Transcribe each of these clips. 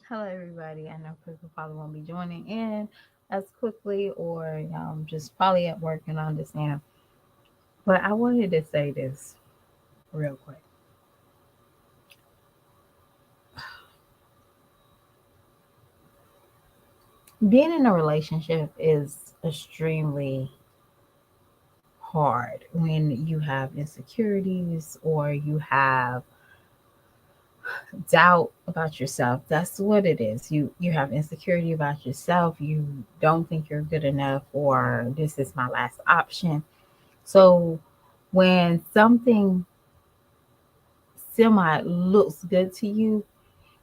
Hello, everybody. I know people probably won't be joining in as quickly or just probably at work and I understand. But I wanted to say this real quick. Being in a relationship is extremely hard when you have insecurities or you have doubt about yourself. That's what it is. You have insecurity about yourself. You don't think you're good enough or this is my last option. So when something semi looks good to you,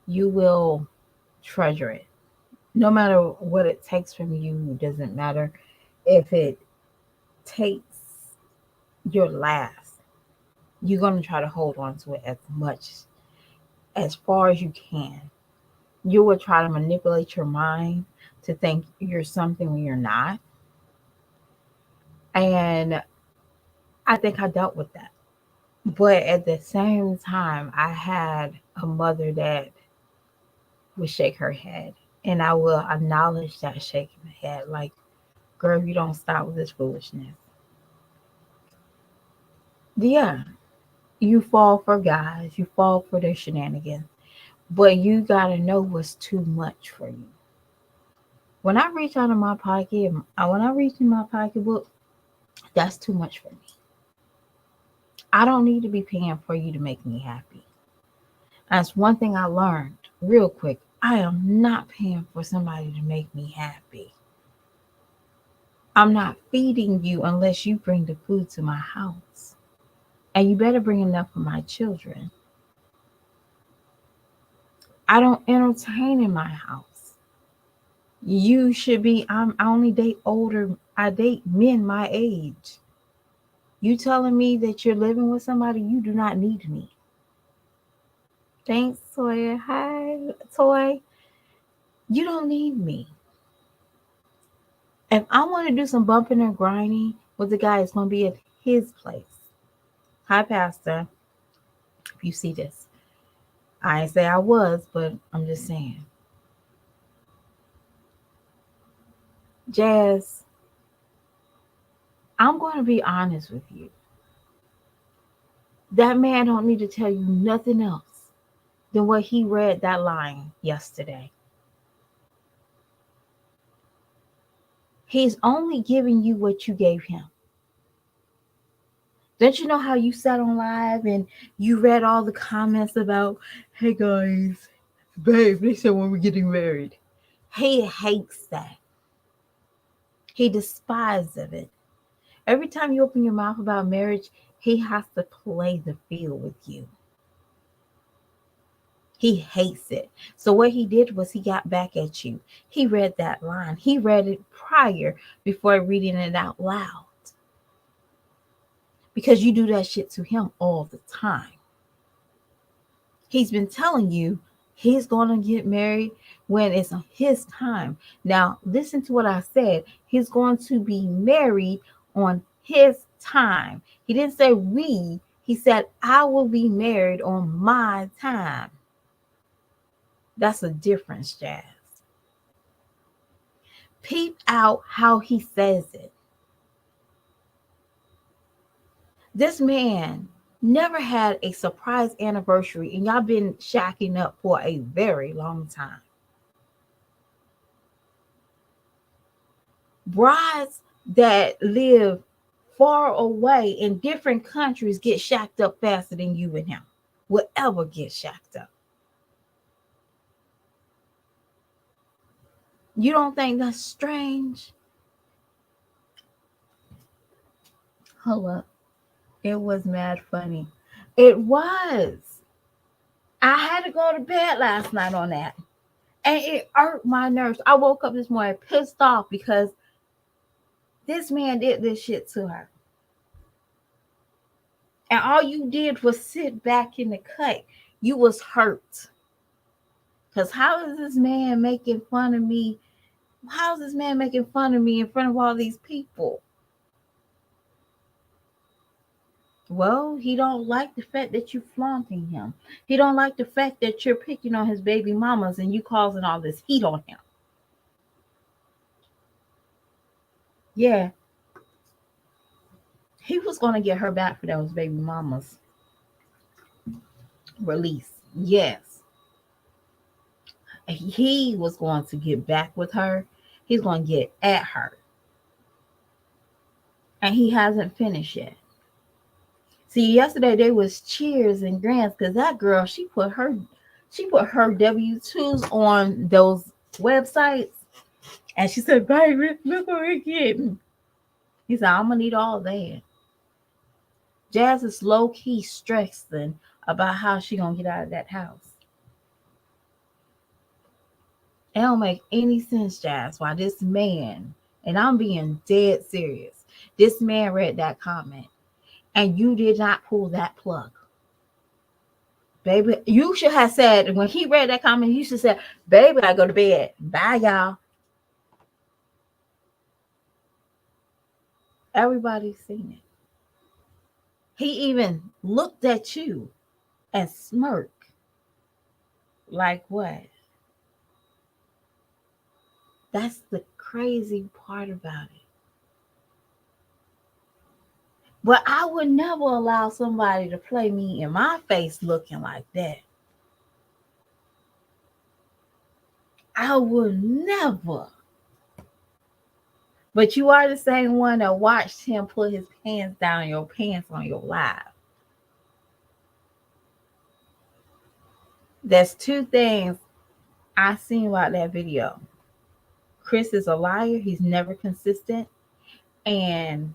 you will treasure it. No matter what it takes from you, it doesn't matter if it takes your last. You're going to try to hold on to it as much as far as you can. You will try to manipulate your mind to think you're something when you're not. And I think I dealt with that. But at the same time, I had a mother that would shake her head. And I will acknowledge that shaking the head. Like, girl, you don't stop with this foolishness. Yeah, you fall for guys, you fall for their shenanigans. But you gotta know what's too much for you. When I reach out of my pocket, when I reach in my pocketbook, that's too much for me. I don't need to be paying for you to make me happy. That's one thing I learned real quick. I am not paying for somebody to make me happy. I'm not feeding you unless you bring the food to my house. And you better bring enough for my children. I don't entertain in my house. You should be, I only date older, I date men my age. You telling me that you're living with somebody, you do not need me. Thanks, Toya. Hi, Toy. You don't need me. If I want to do some bumping and grinding with the guy, it's going to be at his place. Hi, Pastor. If you see this, I ain't say I was, but I'm just saying. Jazz, I'm going to be honest with you. That man don't need to tell you nothing else than what he read that line yesterday. He's only giving you what you gave him. Don't you know how you sat on live and you read all the comments about, hey guys, babe, they said when we're getting married. He hates that. He despises of it. Every time you open your mouth about marriage, he has to play the field with you. He hates it. So what he did was he got back at you. He read that line. He read it prior before reading it out loud. Because you do that shit to him all the time. He's been telling you he's going to get married when it's his time. Now, listen to what I said. He's going to be married on his time. He didn't say we, he said, I will be married on my time. That's a difference, Jazz. Peep out how he says it. This man never had a surprise anniversary, and y'all been shacking up for a very long time. Brides that live far away in different countries get shacked up faster than you and him will ever get shacked up. You don't think that's strange? Hold up. It was mad funny. It was. I had to go to bed last night on that. And it hurt my nerves. I woke up this morning pissed off because this man did this shit to her. And all you did was sit back in the cut. You was hurt. Because how is this man making fun of me? How is this man making fun of me in front of all these people? Well, he don't like the fact that you flaunting him. He don't like the fact that you're picking on his baby mamas and you causing all this heat on him. Yeah, he was gonna get her back for those baby mamas release. Yes, he was going to get back with her. He's going to get at her, and he hasn't finished yet. See, yesterday they was cheers and grants because that girl she put her W-2s on those websites, and she said, "Baby, look what we're getting." He said, "I'm gonna need all that." Jazz is low key stressing about how she gonna get out of that house. It don't make any sense, Jazz, why this man, and I'm being dead serious, this man read that comment and you did not pull that plug. Baby, you should have said, when he read that comment, you should say, "Baby, I go to bed. Bye, y'all." Everybody's seen it. He even looked at you and smirked. Like what? That's the crazy part about it. But I would never allow somebody to play me in my face looking like that. I would never. But you are the same one that watched him put his pants down your pants on your live. There's two things I seen about that video. Chris is a liar. He's never consistent. And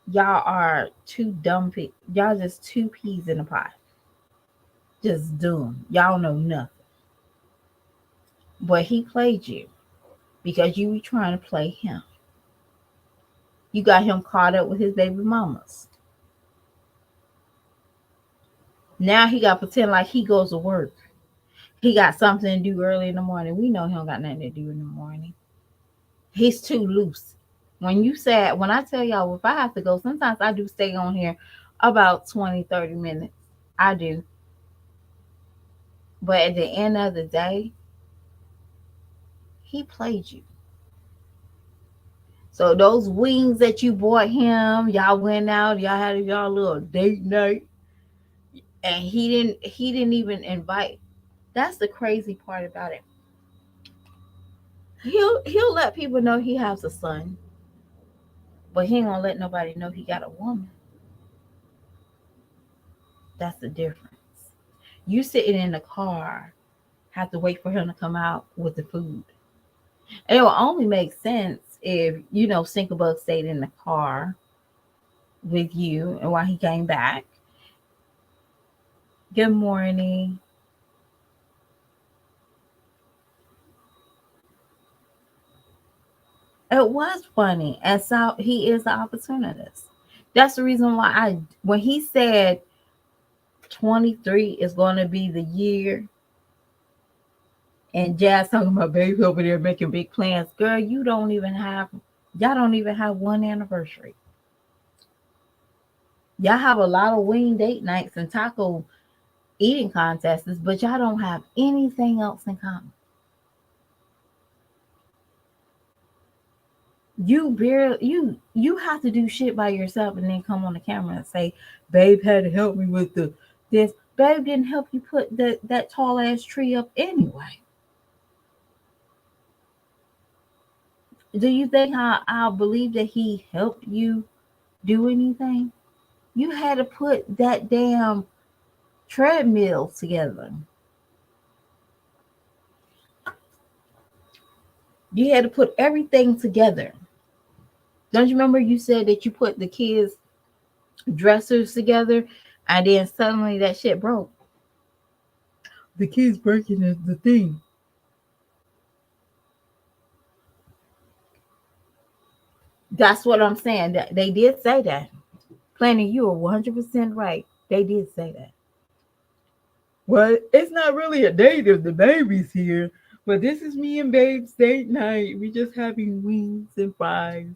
y'all are two dumb people. Y'all just two peas in a pot. Just doomed. Y'all know nothing. But he played you because you were trying to play him. You got him caught up with his baby mamas. Now he got to pretend like he goes to work. He got something to do early in the morning. We know he don't got nothing to do in the morning. He's too loose. When I tell y'all, if I have to go, sometimes I do stay on here about 20, 30 minutes. I do. But at the end of the day, he played you. So those wings that you bought him, y'all went out, y'all had y'all little date night, and he didn't even invite. That's the crazy part about it. He'll let people know he has a son, but he ain't gonna let nobody know he got a woman. That's the difference. You sitting in the car, have to wait for him to come out with the food. And it will only make sense if Sinkabug stayed in the car with you and while he came back. Good morning. It was funny, and so he is an opportunist. That's the reason why when he said 23 is going to be the year, and Jazz talking about baby over there making big plans. Girl, y'all don't even have one anniversary. Y'all have a lot of wing date nights and taco eating contests, but y'all don't have anything else in common. You have to do shit by yourself and then come on the camera and say, "Babe had to help me with this." Babe didn't help you put that tall ass tree up anyway. Do you think I believe that he helped you do anything? You had to put that damn treadmill together. You had to put everything together. Don't you remember you said that you put the kids' dressers together and then suddenly that shit broke? The kids breaking the thing. That's what I'm saying. They did say that. Planning, you are 100% right. They did say that. Well, it's not really a date if the baby's here, but this is me and Babe's date night. We just having wings and fries.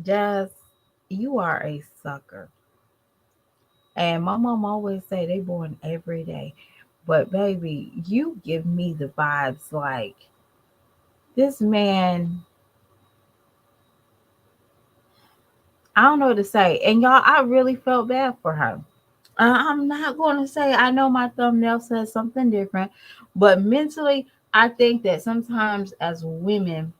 Jazz, you are a sucker. And my mom always say they born every day. But baby, you give me the vibes like this man, I don't know what to say. And y'all, I really felt bad for her. I'm not going to say I know my thumbnail says something different, but mentally, I think that sometimes as women,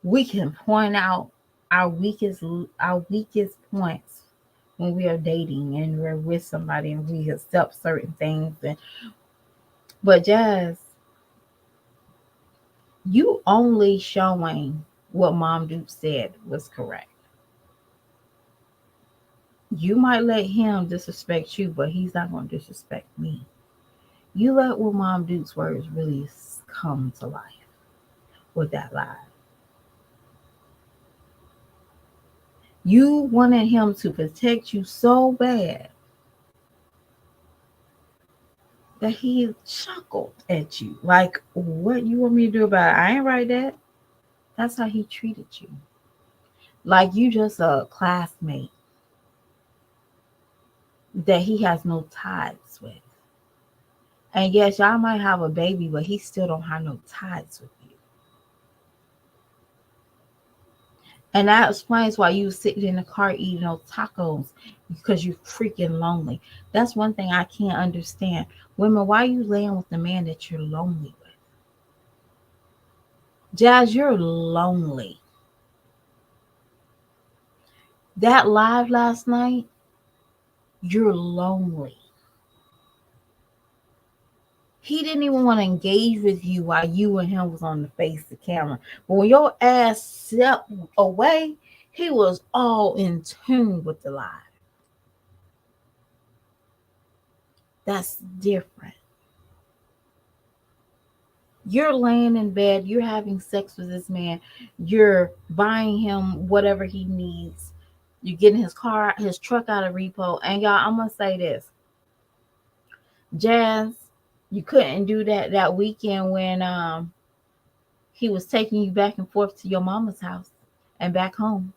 we can point out our weakest our weakest points when we are dating and we're with somebody and we accept certain things. But Jazz, you only showing what Mom Duke said was correct. You might let him disrespect you, but he's not going to disrespect me. You let what Mom Duke's words really come to life with that lie. You wanted him to protect you so bad that he chuckled at you. Like, what you want me to do about it? I ain't right that. That's how he treated you. Like you just a classmate that he has no ties with. And yes, y'all might have a baby, but he still don't have no ties with you. And that explains why you sitting in the car eating those tacos because you're freaking lonely. That's one thing I can't understand. Women, why are you laying with the man that you're lonely with? Jazz, you're lonely. That live last night, you're lonely. He didn't even want to engage with you while you and him was on the face of the camera. But when your ass stepped away, he was all in tune with the live. That's different. You're laying in bed, you're having sex with this man, you're buying him whatever he needs, you're getting his truck out of repo. And y'all, I'm gonna say this, Jazz, you couldn't do that weekend when he was taking you back and forth to your mama's house and back home.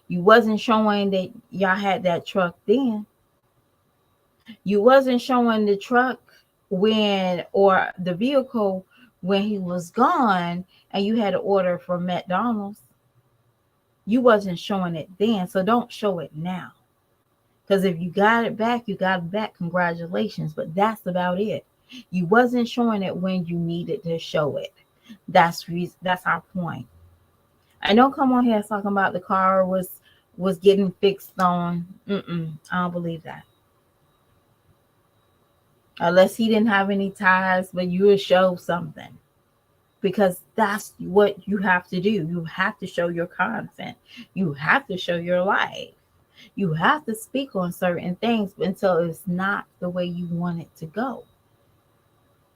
You wasn't showing that y'all had that truck then. You wasn't showing the truck when or the vehicle when he was gone and you had to order from McDonald's. You wasn't showing it then, so don't show it now. Because if you got it back, you got it back. Congratulations, but that's about it. You wasn't showing it when you needed to show it. That's our point. And don't come on here talking about the car was getting fixed on. I don't believe that. Unless he didn't have any ties, but you would show something. Because that's what you have to do. You have to show your content. You have to show your life. You have to speak on certain things until it's not the way you want it to go.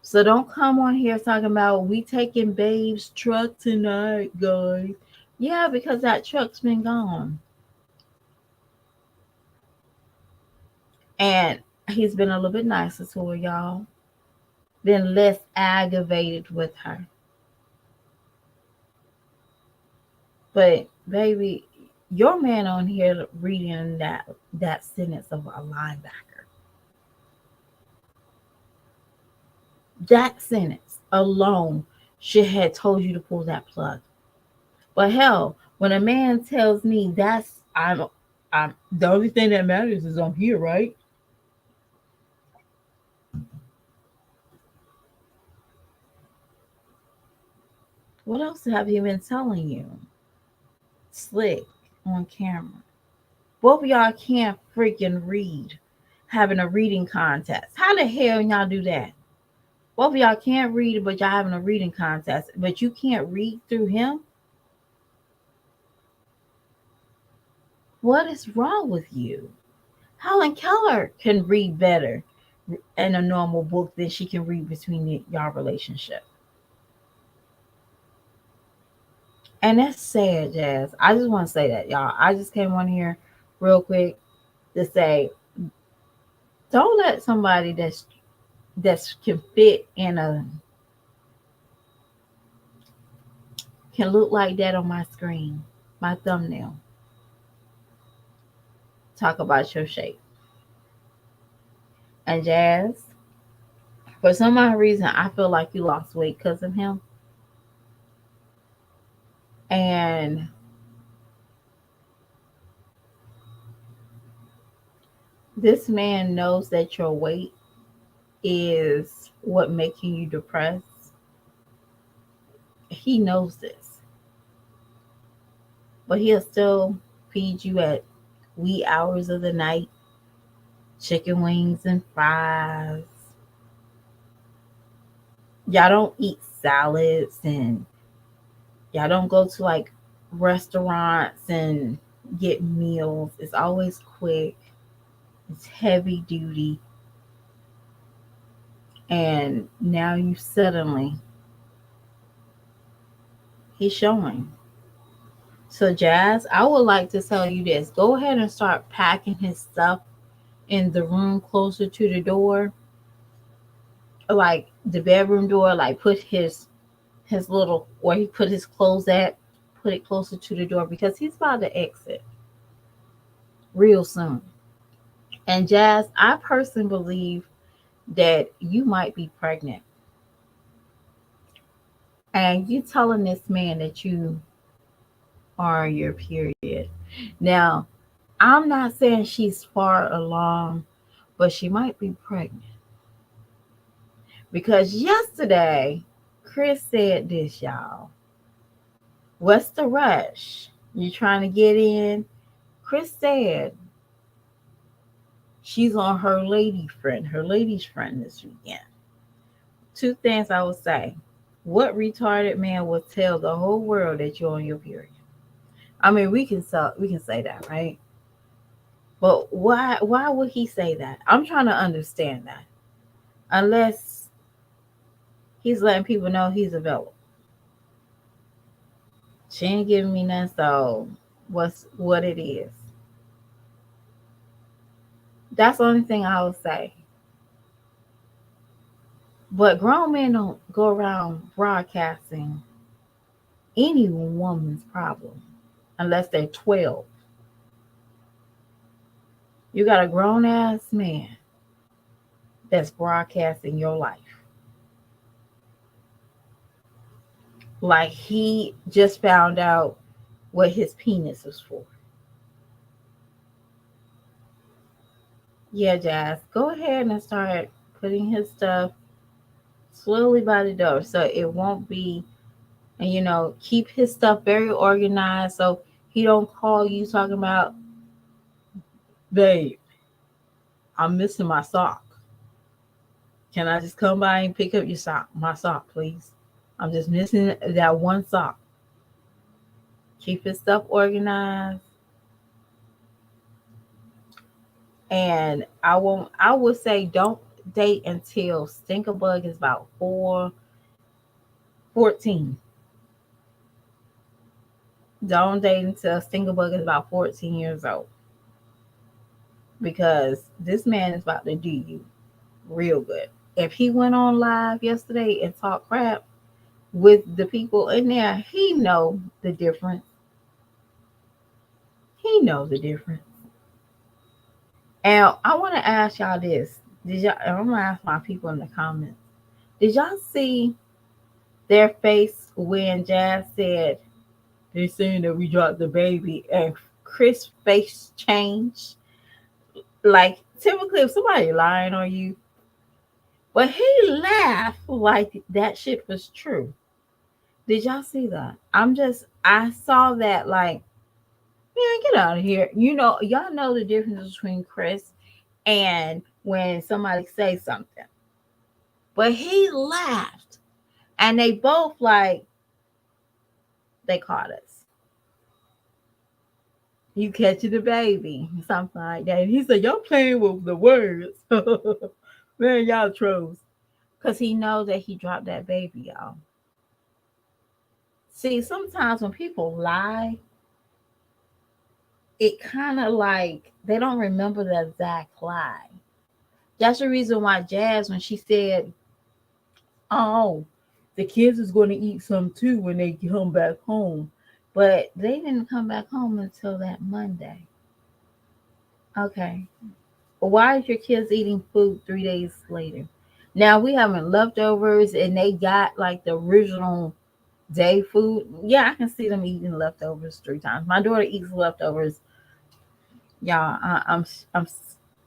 So don't come on here talking about we taking babe's truck tonight, guys. Yeah, because that truck's been gone. And he's been a little bit nicer to her, y'all. Been less aggravated with her. But baby, your man on here reading that sentence of a linebacker. That sentence alone should have told you to pull that plug. But hell, when a man tells me I'm the only thing that matters is I'm here, right? What else have he been telling you? Slick on camera. Both of y'all can't freaking read. Having a reading contest. How the hell y'all do that? Both of y'all can't read, but y'all having a reading contest. But you can't read through him? What is wrong with you? Helen Keller can read better in a normal book than she can read between y'all relationship. And that's sad, Jazz. I just want to say that, y'all. I just came on here real quick to say, don't let somebody that's can fit in a can look like that on my screen. my thumbnail. Talk about your shape. And Jazz, for some odd reason, I feel like you lost weight because of him. And this man knows that your weight is what making you depressed. He knows this, but he'll still feed you at wee hours of the night chicken wings and fries. Y'all don't eat salads and y'all don't go to like restaurants and get meals. It's always quick, it's heavy duty, and now you suddenly he's showing. So, Jazz, I would like to tell you this. Go ahead and start packing his stuff in the room closer to the door, like the bedroom door, like put his little where he put his clothes at, put it closer to the door because he's about to exit real soon. And Jazz, I personally believe that you might be pregnant. And you telling this man that you are your period. Now, I'm not saying she's far along, but she might be pregnant. Because yesterday, Chris said this, y'all. What's the rush? You trying to get in? Chris said she's on her lady's friend this weekend. Two things I would say. What retarded man will tell the whole world that you're on your period? I mean, we can say that, right? But why would he say that? I'm trying to understand that. Unless he's letting people know he's available. She ain't giving me none, so what it is. That's the only thing I would say. But grown men don't go around broadcasting any woman's problem unless they're 12. You got a grown ass man that's broadcasting your life. Like he just found out what his penis was for. Yeah, Jazz, go ahead and start putting his stuff slowly by the door so it won't be, and keep his stuff very organized so he don't call you talking about, babe, I'm missing my sock. Can I just come by and pick up my sock, please? I'm just missing that one sock. Keep his stuff organized. And I would say don't date until Stinkerbug is about 14. Don't date until Stinkerbug is about 14 years old. Because this man is about to do you real good. If he went on live yesterday and talked crap with the people in there, he know the difference. He knows the difference. And I want to ask y'all this. I'm gonna ask my people in the comments. Did y'all see their face when Jazz said they're saying that we dropped the baby and Chris' face changed? Like typically if somebody lying on you, but he laughed like that shit was true. Did y'all see that? I saw that like, man, get out of here. Y'all know the difference between Chris and when somebody says something. But he laughed. And they both like, they caught us. You catching the baby, something like that. And he said, y'all playing with the words. Man, y'all trolls. Because he knows that he dropped that baby, y'all. See, sometimes when people lie, it kind of like they don't remember the exact lie. That's the reason why Jazz, when she said, oh, the kids is going to eat some too when they come back home, But they didn't come back home until that Monday. Okay. But why is your kids eating food 3 days later? Now we having leftovers and they got like the original day food. Yeah, I can see them eating leftovers 3 times. My daughter eats leftovers. Y'all,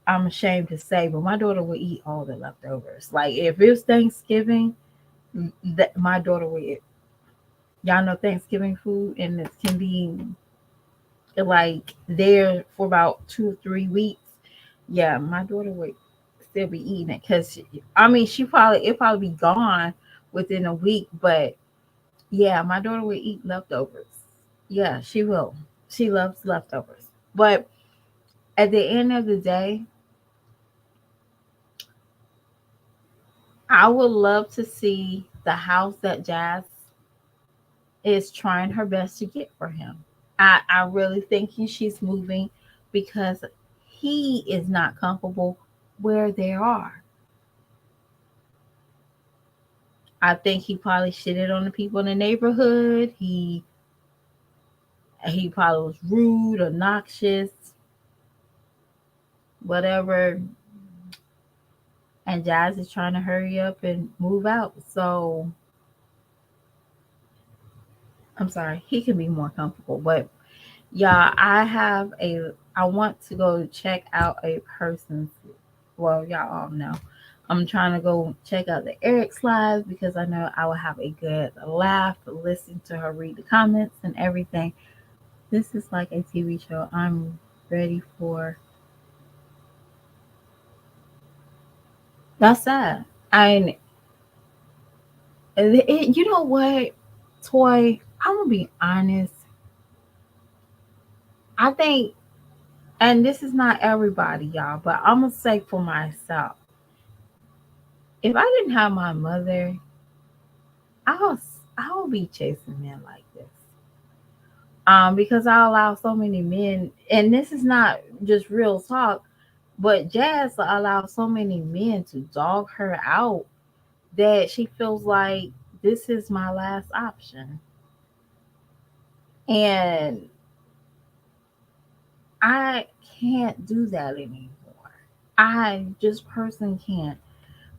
I'm ashamed to say, but my daughter will eat all the leftovers. Like if it's Thanksgiving, that my daughter will eat. Y'all know Thanksgiving food, and it can be like there for about 2 or 3 weeks. Yeah, my daughter would still be eating it because I mean it probably be gone within a week, but yeah, my daughter would eat leftovers. Yeah, she will. She loves leftovers. But at the end of the day, I would love to see the house that Jazz is trying her best to get for him. I really think she's moving because he is not comfortable where they are. I think he probably shitted on the people in the neighborhood. He probably was rude, obnoxious, whatever. And Jazz is trying to hurry up and move out. So I'm sorry, he can be more comfortable. But yeah, I want to go check out a person's, well, y'all all know. I'm trying to go check out the Eric's live because I know I will have a good laugh, listen to her read the comments and everything. This is like a TV show. I'm ready for. That's sad. I you know what, Toy? I'm gonna be honest. I think, and this is not everybody, y'all, but I'm gonna say for myself, if I didn't have my mother, I was I would be chasing men like this. Because I allow so many men, and this is not just real talk, but Jazz allows so many men to dog her out that she feels like this is my last option. And I can't do that anymore. I just personally can't.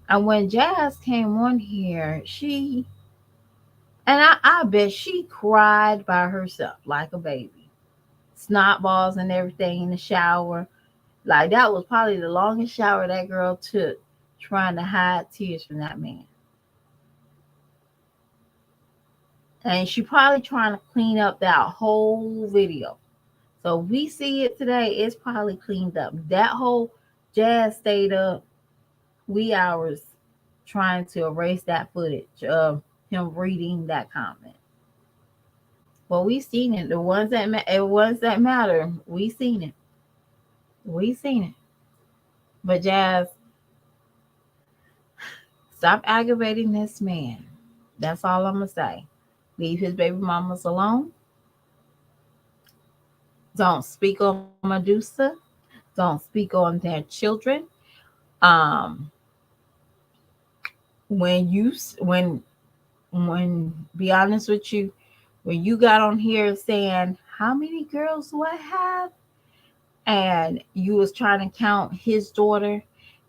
And when Jazz came on here, I bet she cried by herself like a baby. Snot balls and everything in the shower. Like that was probably the longest shower that girl took trying to hide tears from that man. And she probably trying to clean up that whole video. So we see it today, it's probably cleaned up. That whole Jazz stayed up wee hours trying to erase that footage of him reading that comment. Well, we seen it. The ones that matter, we seen it. We seen it. But Jazz, stop aggravating this man. That's all I'm gonna say. Leave his baby mamas alone. Don't speak on Medusa. Don't speak on their children. Um, when you when be honest with you, when you got on here saying how many girls do I have, and you was trying to count his daughter,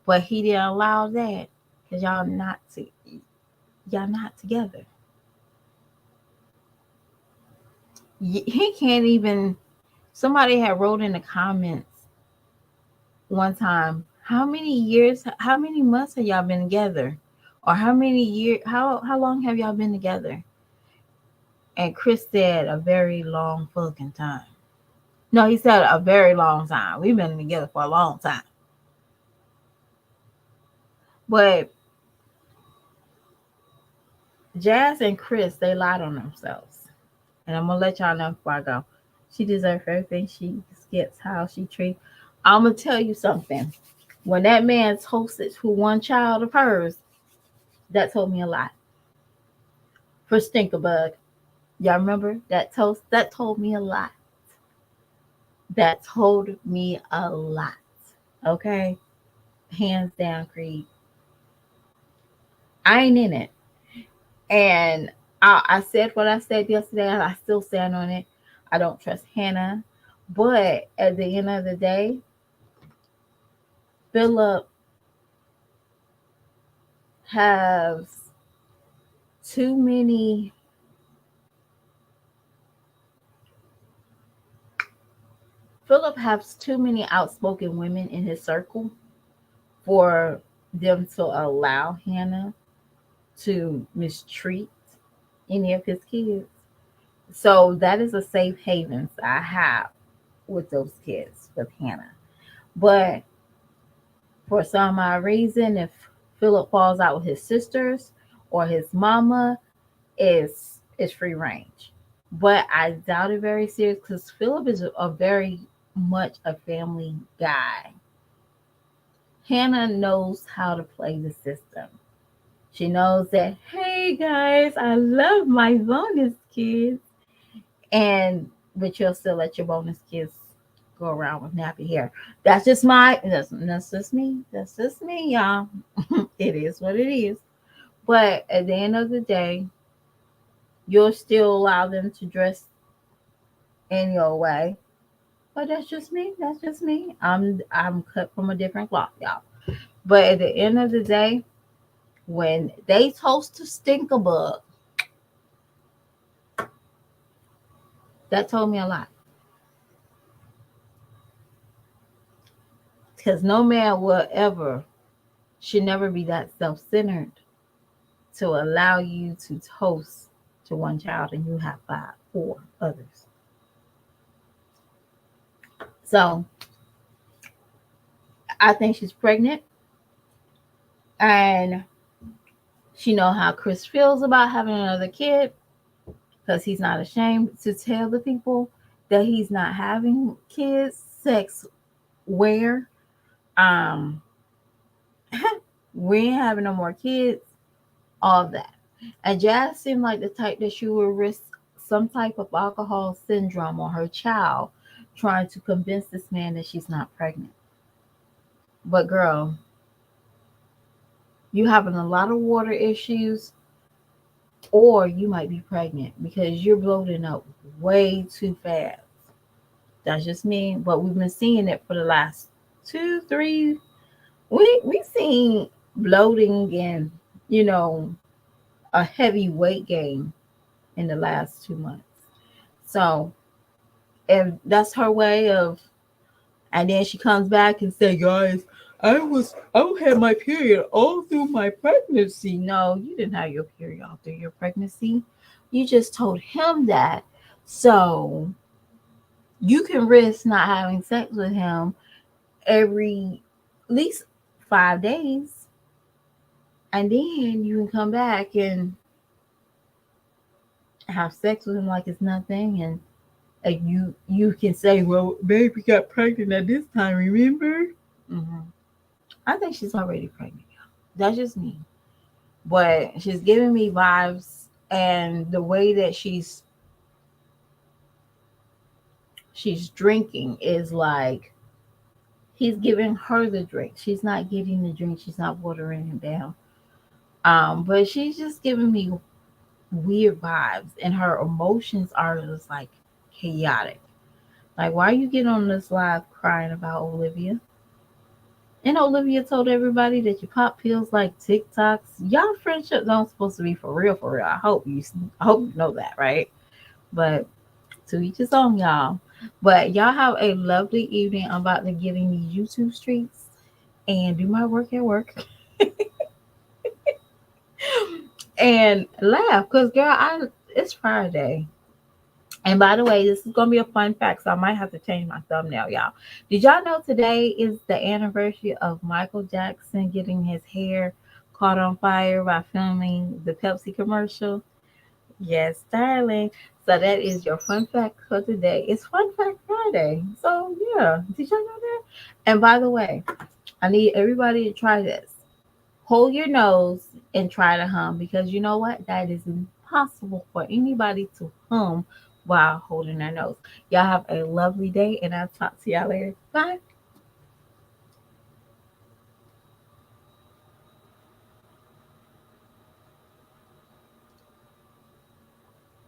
but he didn't allow that because y'all not together. He can't even. Somebody had wrote in the comments one time, how many years, how many months have y'all been together, or how many years, how long have y'all been together? And Chris said a very long fucking time. No, he said a very long time. We've been together for a long time. But Jazz and Chris, they lied on themselves. And I'm gonna let y'all know before I go. She deserves everything she gets, how she treats. I'm gonna tell you something. When that man toasted to one child of hers, that told me a lot. For Stinkerbug, y'all remember that toast? That told me a lot. That told me a lot. Okay, hands down, Creed. I ain't in it. And I said what I said yesterday, and I still stand on it. I don't trust Hannah. But at the end of the day, Philip has too many Philip has too many outspoken women in his circle for them to allow Hannah to mistreat any of his kids. So that is a safe haven I have with those kids with Hannah. But for some odd reason, if Philip falls out with his sisters or his mama, it's free range. But I doubt it very serious because Philip is a very much a family guy. Hannah knows how to play the system. She knows that, hey guys, I love my bonus kids. And but you'll still let your bonus kids go around with nappy hair. That's just me. That's just me, y'all. It is what it is. But at the end of the day, you'll still allow them to dress in your way. But that's just me. That's just me. I'm cut from a different cloth, y'all. But at the end of the day, when they toast to Stinkabug, that told me a lot. Because no man will ever, should never be that self centered to allow you to toast to one child and you have five, four others. So I think she's pregnant and she know how Chris feels about having another kid because he's not ashamed to tell the people that he's not having kids, sex where um we ain't having no more kids, all that. And Jazz seemed like the type that she would risk some type of alcohol syndrome on her child trying to convince this man that she's not pregnant. But girl, you having a lot of water issues or you might be pregnant because you're bloating up way too fast. That's just me. But we've been seeing it for the last 2, 3. We seen bloating and you know a heavy weight gain in the last 2 months. So if that's her way of, and then she comes back and say, guys, I had my period all through my pregnancy. No, you didn't have your period all through your pregnancy. You just told him that. So you can risk not having sex with him every at least 5 days. And then you can come back and have sex with him like it's nothing and you can say, well, baby got pregnant at this time, remember? Mm-hmm. I think she's already pregnant. That's just me. But she's giving me vibes, and the way that she's drinking is like he's giving her the drink. She's not getting the drink. She's not watering him down. But she's just giving me weird vibes, and her emotions are just like chaotic. Like, why are you getting on this live crying about Olivia? And Olivia told everybody that you pop pills like TikToks. Y'all friendships don't supposed to be for real, for real. I hope you know that, right? But to each his own, y'all. But y'all have a lovely evening. I'm about to get in these YouTube streets and do my work at work and laugh. Cause girl, it's Friday. And by the way, this is gonna be a fun fact, so I might have to change my thumbnail, y'all. Did y'all know today is the anniversary of Michael Jackson getting his hair caught on fire by filming the Pepsi commercial? Yes, darling. So that is your fun fact for today. It's Fun Fact Friday. So yeah, did y'all know that? And by the way, I need everybody to try this. Hold your nose and try to hum because you know what? That is impossible for anybody to hum while holding their nose. Y'all have a lovely day and I'll talk to y'all later. Bye.